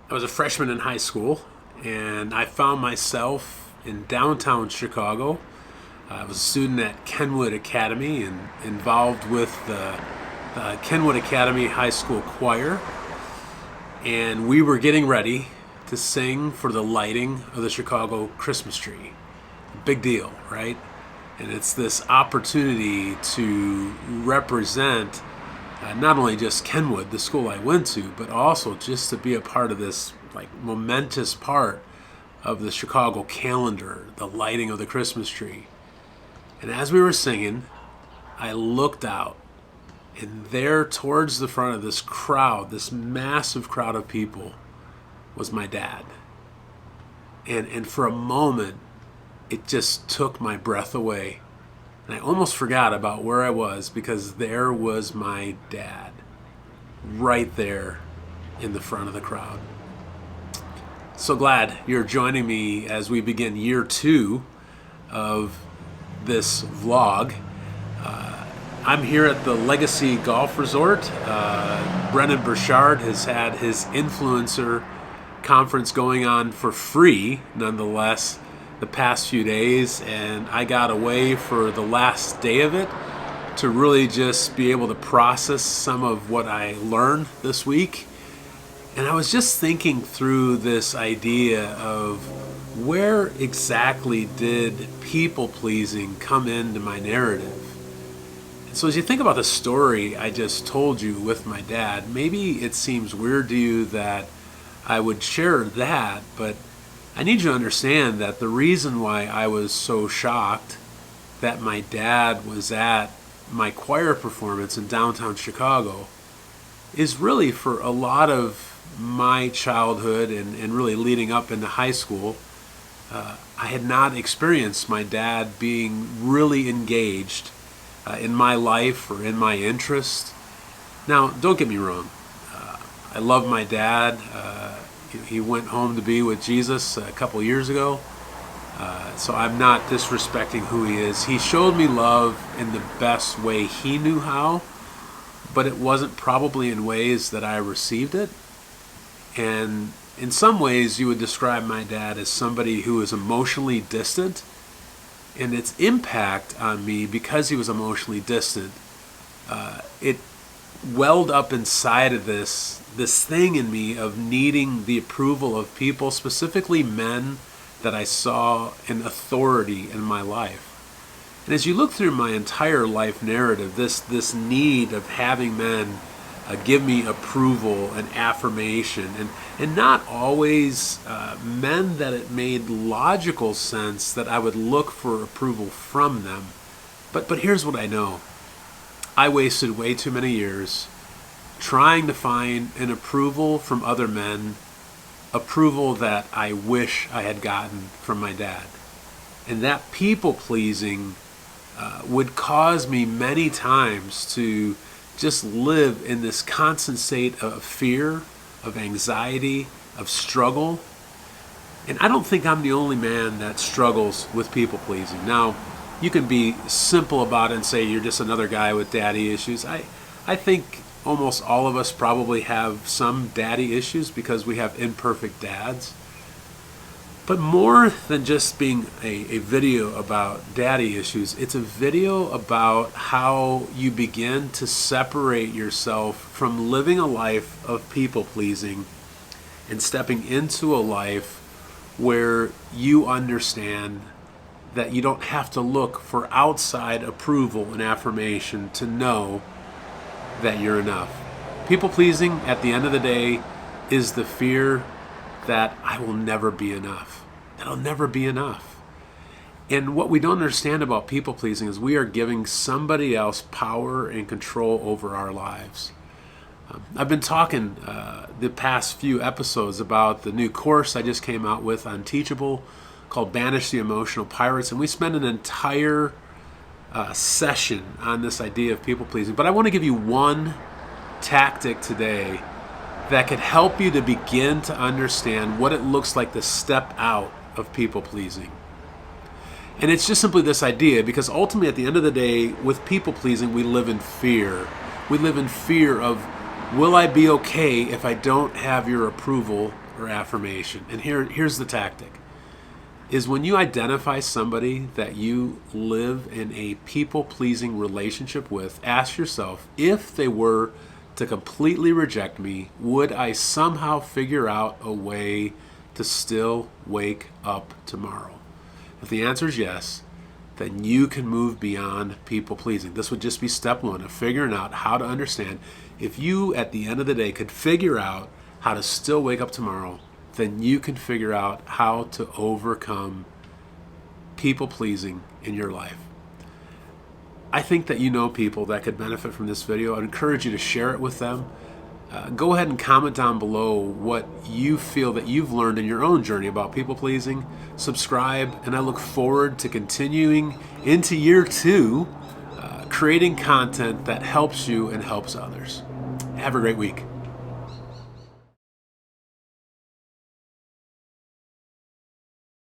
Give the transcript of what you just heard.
I was a freshman in high school, and I found myself in downtown Chicago. I was a student at Kenwood Academy and involved with the Kenwood Academy High School Choir. And we were getting ready to sing for the lighting of the Chicago Christmas tree. Big deal, right? And it's this opportunity to represent not only just Kenwood, the school I went to, but also just to be a part of this like momentous part of the Chicago calendar, the lighting of the Christmas tree. And as we were singing, I looked out, and there towards the front of this crowd, this massive crowd of people, was my dad. And for a moment, it just took my breath away. And I almost forgot about where I was because there was my dad right there in the front of the crowd. So glad you're joining me as we begin year 2 of this vlog. I'm here at the Legacy Golf Resort. Brennan Burchard has had his influencer conference going on for free, nonetheless, the past few days, and I got away for the last day of it to really just be able to process some of what I learned this week. And I was just thinking through this idea of where exactly did people pleasing come into my narrative. And so as you think about the story I just told you with my dad, maybe it seems weird to you that I would share that, but I need you to understand that the reason why I was so shocked that my dad was at my choir performance in downtown Chicago is really for a lot of my childhood and really leading up into high school. I had not experienced my dad being really engaged in my life or in my interest. Now, don't get me wrong. I love my dad. He went home to be with Jesus a couple years ago. So I'm not disrespecting who he is. He showed me love in the best way he knew how, but it wasn't probably in ways that I received it. And in some ways, you would describe my dad as somebody who is emotionally distant. And its impact on me, because he was emotionally distant, it welled up inside of this thing in me of needing the approval of people, specifically men that I saw in authority in my life. And as you look through my entire life narrative, this need of having men give me approval and affirmation, and not always men that it made logical sense that I would look for approval from them. But here's what I know. I wasted way too many years trying to find an approval from other men, approval that I wish I had gotten from my dad. And that people-pleasing would cause me many times to just live in this constant state of fear, of anxiety, of struggle. And I don't think I'm the only man that struggles with people-pleasing. Now, you can be simple about it and say you're just another guy with daddy issues. I think almost all of us probably have some daddy issues because we have imperfect dads. But more than just being a video about daddy issues, it's a video about how you begin to separate yourself from living a life of people-pleasing and stepping into a life where you understand that you don't have to look for outside approval and affirmation to know that you're enough. People-pleasing, at the end of the day, is the fear that I will never be enough. That I'll never be enough. And what we don't understand about people-pleasing is we are giving somebody else power and control over our lives. I've been talking the past few episodes about the new course I just came out with on Teachable called Banish the Emotional Pirates, and we spent an entire session on this idea of people-pleasing. But I want to give you one tactic today that could help you to begin to understand what it looks like to step out of people-pleasing. And it's just simply this idea, because ultimately at the end of the day, with people-pleasing, we live in fear. We live in fear of, will I be okay if I don't have your approval or affirmation. And here's the tactic. Is when you identify somebody that you live in a people-pleasing relationship with, ask yourself, if they were to completely reject me, would I somehow figure out a way to still wake up tomorrow? If the answer is yes, then you can move beyond people-pleasing. This would just be step one of figuring out how to understand. If you, at the end of the day, could figure out how to still wake up tomorrow, then you can figure out how to overcome people-pleasing in your life. I think that you know people that could benefit from this video. I'd encourage you to share it with them. Go ahead and comment down below what you feel that you've learned in your own journey about people-pleasing. Subscribe, and I look forward to continuing into year 2, creating content that helps you and helps others. Have a great week.